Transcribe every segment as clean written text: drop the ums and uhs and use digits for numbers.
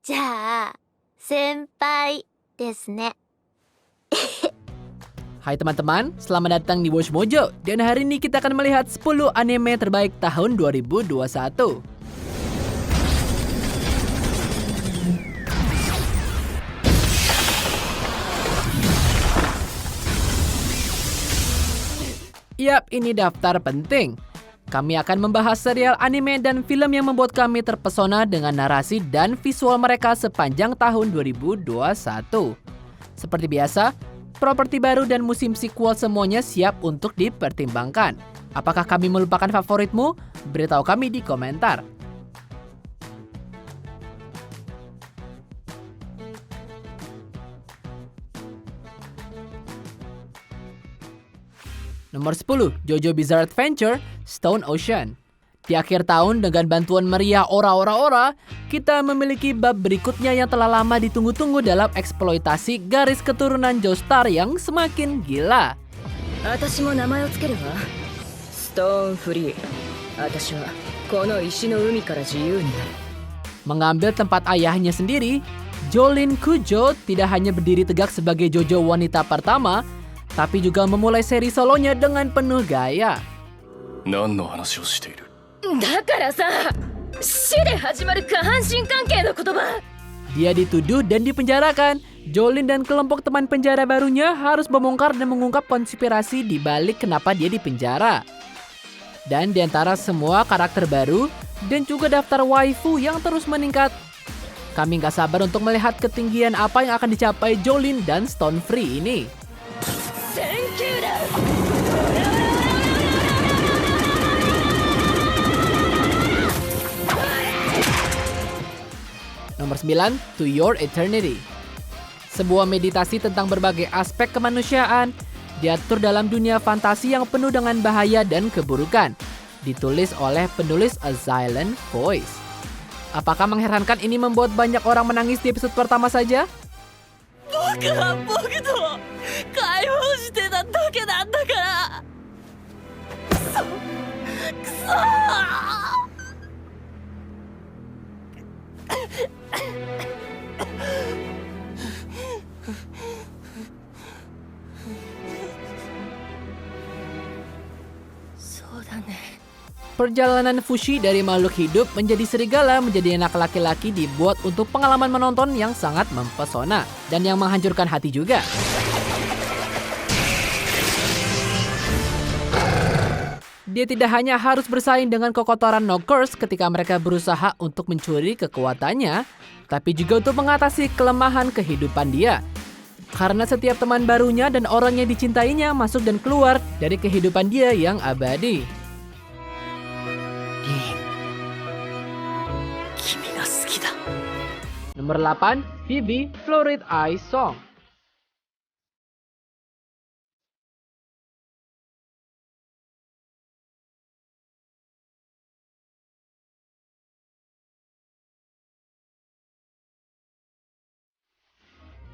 じゃあ、先輩ですね。Hai teman-teman, selamat datang di Watch Mojo. Dan hari ini kita akan melihat 10 anime terbaik tahun 2021. Yap, ini daftar penting. Kami akan membahas serial anime dan film yang membuat kami terpesona dengan narasi dan visual mereka sepanjang tahun 2021. Seperti biasa, properti baru dan musim sequel semuanya siap untuk dipertimbangkan. Apakah kami melupakan favoritmu? Beritahu kami di komentar. Nomor 10, JoJo Bizarre Adventure, Stone Ocean. Di akhir tahun dengan bantuan meriah ora-ora-ora, kita memiliki bab berikutnya yang telah lama ditunggu-tunggu dalam eksploitasi garis keturunan Joestar yang semakin gila. 私も名前をつけるわ。ストーンフリー。私はこの石の海から自由になる。 Mengambil tempat ayahnya sendiri, Jolin Kujo tidak hanya berdiri tegak sebagai JoJo wanita pertama, tapi juga memulai seri solonya dengan penuh gaya. 何の話をしている？だからさ、死で始まる下半身関係の言葉。 Dia dituduh dan dipenjarakan. Jolin dan kelompok teman penjara barunya harus membongkar dan mengungkap konspirasi di balik kenapa dia dipenjara. Dan di antara semua karakter baru dan juga daftar waifu yang terus meningkat, kami gak sabar untuk melihat ketinggian apa yang akan dicapai Jolin dan Stone Free ini. Nomor 9, To Your Eternity. Sebuah meditasi tentang berbagai aspek kemanusiaan, diatur dalam dunia fantasi yang penuh dengan bahaya dan keburukan. Ditulis oleh penulis A Silent Voice. Apakah mengherankan ini membuat banyak orang menangis di episode pertama saja? 僕は僕と解放してただけなんだから。くそー。 そうだね。 Perjalanan Fushi dari makhluk hidup menjadi serigala menjadi anak laki-laki dibuat untuk pengalaman menonton yang sangat mempesona dan yang menghancurkan hati juga. Dia tidak hanya harus bersaing dengan kekotoran No Curse ketika mereka berusaha untuk mencuri kekuatannya, tapi juga untuk mengatasi kelemahan kehidupan dia. Karena setiap teman barunya dan orang yang dicintainya masuk dan keluar dari kehidupan dia yang abadi. Nomor 8, Vivi Florid Eye Song.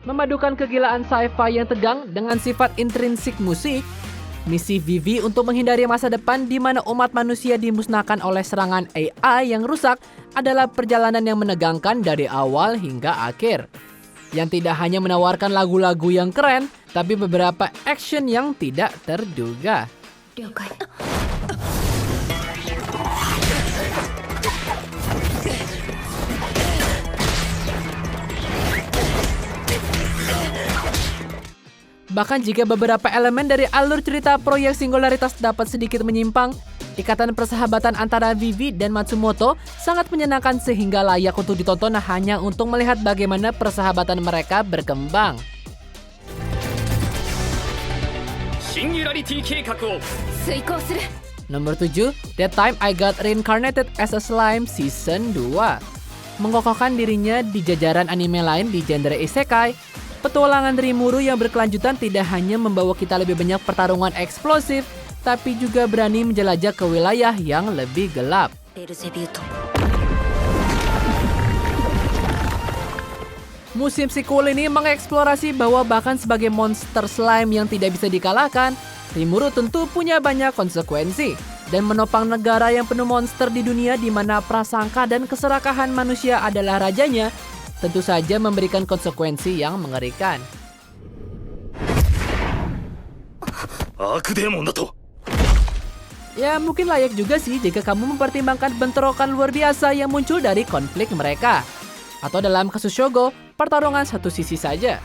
Memadukan kegilaan sci-fi yang tegang dengan sifat intrinsik musik, misi Vivi untuk menghindari masa depan di mana umat manusia dimusnahkan oleh serangan AI yang rusak adalah perjalanan yang menegangkan dari awal hingga akhir. Yang tidak hanya menawarkan lagu-lagu yang keren, tapi beberapa action yang tidak terduga. 了解。 Bahkan jika beberapa elemen dari alur cerita proyek Singularitas dapat sedikit menyimpang, ikatan persahabatan antara Vivi dan Matsumoto sangat menyenangkan sehingga layak untuk ditonton hanya untuk melihat bagaimana persahabatan mereka berkembang. Singularity 計画を 遂行する。 Nomor 7, That Time I Got Reincarnated as a Slime Season 2. Mengokohkan dirinya di jajaran anime lain di genre isekai, petualangan Rimuru yang berkelanjutan tidak hanya membawa kita lebih banyak pertarungan eksplosif, tapi juga berani menjelajah ke wilayah yang lebih gelap. ベルゼビュート。 Musim sequel ini mengeksplorasi bahwa bahkan sebagai monster slime yang tidak bisa dikalahkan, Rimuru tentu punya banyak konsekuensi. Dan menopang negara yang penuh monster di dunia di mana prasangka dan keserakahan manusia adalah rajanya, tentu saja memberikan konsekuensi yang mengerikan. 悪デーモンだと。 Ya mungkin layak juga sih jika kamu mempertimbangkan bentrokan luar biasa yang muncul dari konflik mereka. Atau dalam kasus Shogo, pertarungan satu sisi saja.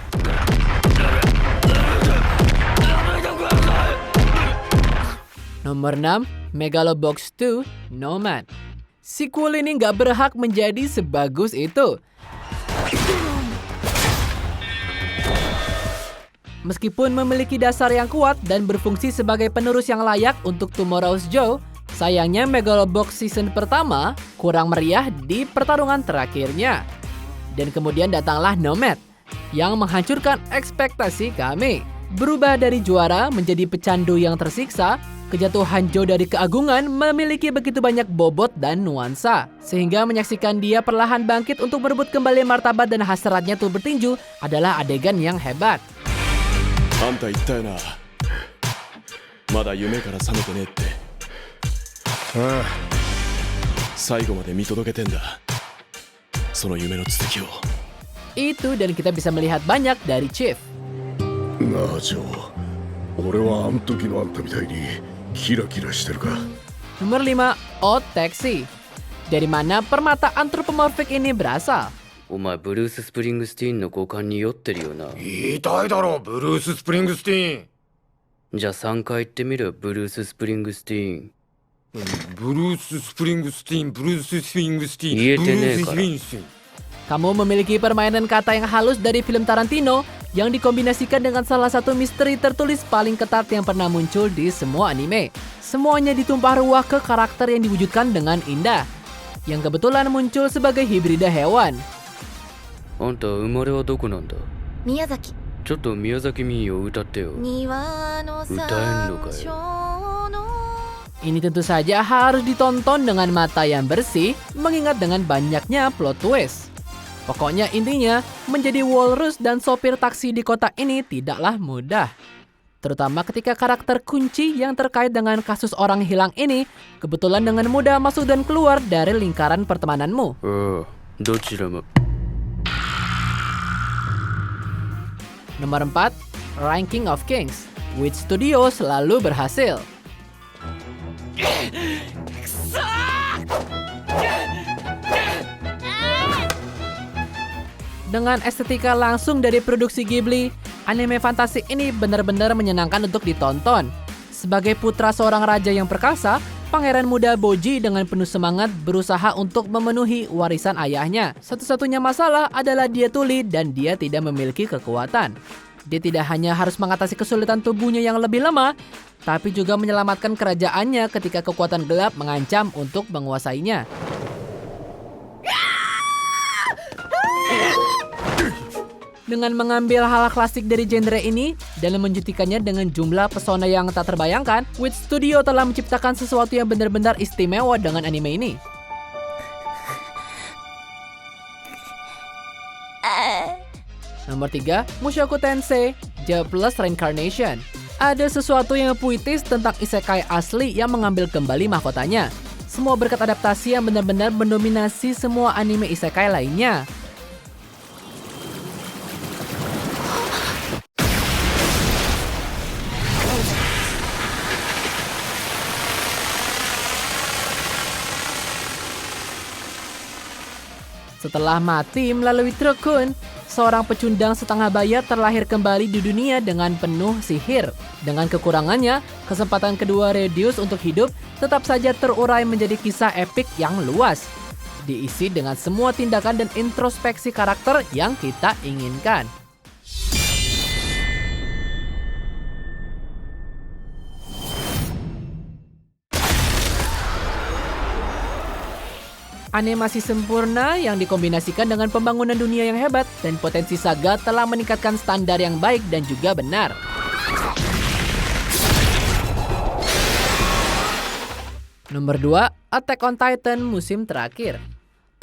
Nomor 6, Megalobox 2 Nomad. Sequel ini nggak berhak menjadi sebagus itu. Meskipun memiliki dasar yang kuat dan berfungsi sebagai penerus yang layak untuk Tomorrow's Joe, sayangnya Megalobox season pertama kurang meriah di pertarungan terakhirnya. Dan kemudian datanglah Nomad, yang menghancurkan ekspektasi kami. Berubah dari juara menjadi pecandu yang tersiksa, kejatuhan Joe dari keagungan memiliki begitu banyak bobot dan nuansa, sehingga menyaksikan dia perlahan bangkit untuk merebut kembali martabat dan hasratnya tuh bertinju adalah adegan yang hebat. あんた言ったよな、まだ夢から覚めてねえって。ああ、最後まで見届けてんだ、その夢の続きを。 Itu dan kita bisa melihat banyak dari Chief. なあジョー、俺はあん時のあんたみたいにキラキラしてるか。 Nomor 5, Odd Taxi. Dari mana permata anthropomorphic ini berasal? お前ブルース・スプリングスティーンの五感に酔ってるよな。言いたいだろブルース・スプリングスティーン。じゃあ3回言ってみる、ブルース・スプリングスティーン。ブルース・スプリングスティーン、ブルース・スプリングスティーン。言えてねえから。ブルース・スプリングスティーン。 Kamu memiliki permainan kata yang halus dari film Tarantino yang dikombinasikan dengan salah satu misteri tertulis paling ketat yang pernah muncul di semua anime. Semuanya ditumpah ruah ke karakter yang diwujudkan dengan indah, yang kebetulan muncul sebagai hibrida hewan. あんた生まれはどこなんだ。宮崎。ちょっと宮崎民謡歌ってよ。庭の歌えんのか山よ。椒の Ini tentu saja harus ditonton dengan mata yang bersih, mengingat dengan banyaknya plot twist. Pokoknya intinya, menjadi walrus dan sopir taksi di kota ini tidaklah mudah. Terutama ketika karakter kunci yang terkait dengan kasus orang hilang ini kebetulan dengan mudah masuk dan keluar dari lingkaran pertemananmu. ああ、どちらも。 Nomor 4, Ranking of Kings. Wit Studio selalu berhasil. Dengan estetika langsung dari produksi Ghibli, anime fantasi ini benar-benar menyenangkan untuk ditonton. Sebagai putra seorang raja yang perkasa, pangeran muda Boji dengan penuh semangat berusaha untuk memenuhi warisan ayahnya. Satu-satunya masalah adalah dia tuli dan dia tidak memiliki kekuatan. Dia tidak hanya harus mengatasi kesulitan tubuhnya yang lebih lemah, tapi juga menyelamatkan kerajaannya ketika kekuatan gelap mengancam untuk menguasainya. Dengan mengambil hal klasik dari genre ini dan menjadikannya dengan jumlah pesona yang tak terbayangkan, Wit Studio telah menciptakan sesuatu yang benar-benar istimewa dengan anime ini. Nomor 3, Mushoku Tensei Jobless Reincarnation. Ada sesuatu yang puitis tentang isekai asli yang mengambil kembali mahkotanya. Semua berkat adaptasi yang benar-benar mendominasi semua anime isekai lainnya. Setelah mati melalui Trukun, seorang pecundang setengah bayar terlahir kembali di dunia dengan penuh sihir. Dengan kekurangannya, kesempatan kedua Redeus untuk hidup tetap saja terurai menjadi kisah epik yang luas. Diisi dengan semua tindakan dan introspeksi karakter yang kita inginkan. Animasi sempurna yang dikombinasikan dengan pembangunan dunia yang hebat dan potensi saga telah meningkatkan standar yang baik dan juga benar. Nomor 2, Attack on Titan musim terakhir.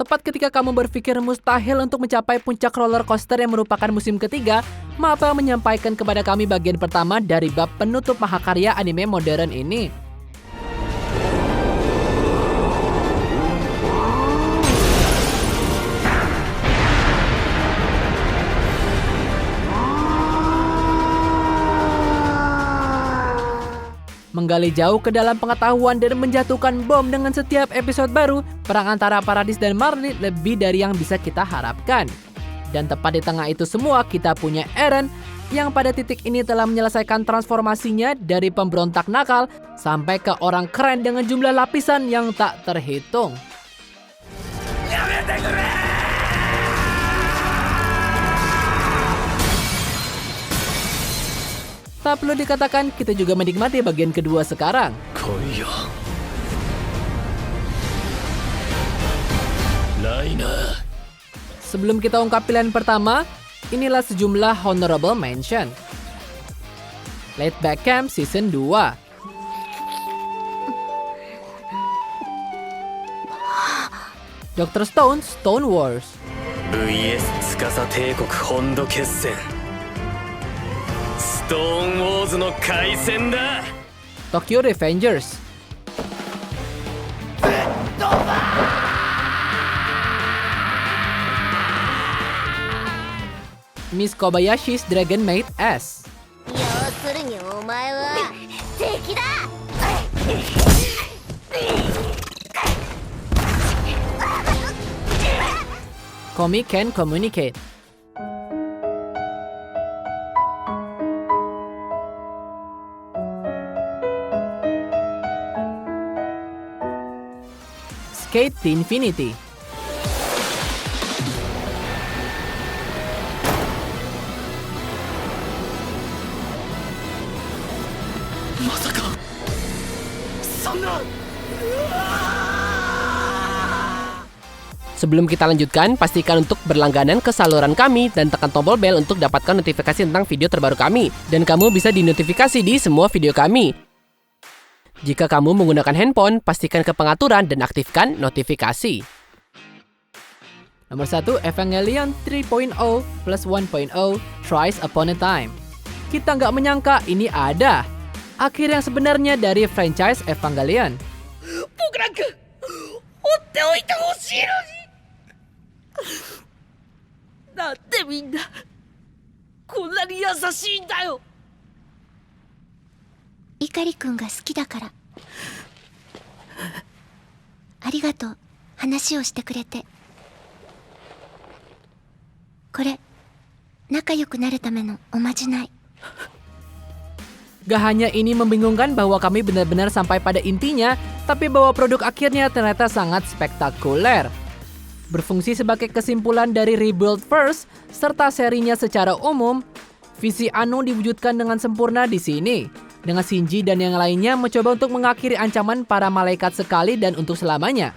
Tepat ketika kamu berpikir mustahil untuk mencapai puncak roller coaster yang merupakan musim ketiga, Mappa menyampaikan kepada kami bagian pertama dari bab penutup mahakarya anime modern ini. Menggali jauh ke dalam pengetahuan dan menjatuhkan bom dengan setiap episode baru, perang antara Paradis dan Marley lebih dari yang bisa kita harapkan. Dan tepat di tengah itu semua, kita punya Eren yang pada titik ini telah menyelesaikan transformasinya dari pemberontak nakal sampai ke orang keren dengan jumlah lapisan yang tak terhitung. Tak perlu dikatakan, kita juga menikmati bagian kedua sekarang. 来いよライナー Sebelum kita ungkap pilihan pertama, inilah sejumlah honorable mention. Late Back Camp Season 2. Dr. Stone Stone Wars. VS 司帝国本土決戦ストーンウォーズの開戦だ Tokyo Revengers. Miss Kobayashi's Dragon Maid S. 要するにお前は敵だ。 Komi Can Communicate. Skate to Infinity. Sebelum kita lanjutkan, pastikan untuk berlangganan ke saluran kami dan tekan tombol bel untuk dapatkan notifikasi tentang video terbaru kami. Dan kamu bisa dinotifikasi di semua video kami. Jika kamu menggunakan handphone, pastikan ke pengaturan dan aktifkan notifikasi. Nomor 1, Evangelion 3.0 plus 1.0 Thrice Upon a Time. Kita nggak menyangka ini ada. Akhir yang sebenarnya dari franchise Evangelion. 僕なんか放っておいてほしいのになんでみんなこんなに優しいんだよ。碇くんが好きだから。ありがとう、話をしてくれて。これ、仲良くなるためのおまじない。 Gak hanya ini membingungkan bahwa kami benar-benar sampai pada intinya, tapi bahwa produk akhirnya ternyata sangat spektakuler. Berfungsi sebagai kesimpulan dari Rebuild First, serta serinya secara umum, visi Anu diwujudkan dengan sempurna di sini. Dengan Shinji dan yang lainnya mencoba untuk mengakhiri ancaman para malaikat sekali dan untuk selamanya.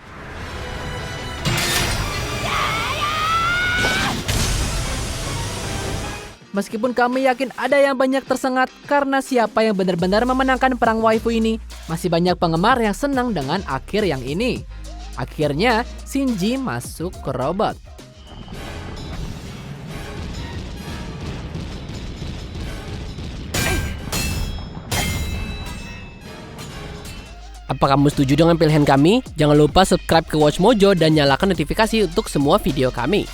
Meskipun kami yakin ada yang banyak tersengat karena siapa yang benar-benar memenangkan perang waifu ini, masih banyak penggemar yang senang dengan akhir yang ini. Akhirnya, Shinji masuk ke robot. Apa kamu setuju dengan pilihan kami? Jangan lupa subscribe ke Watch Mojo dan nyalakan notifikasi untuk semua video kami.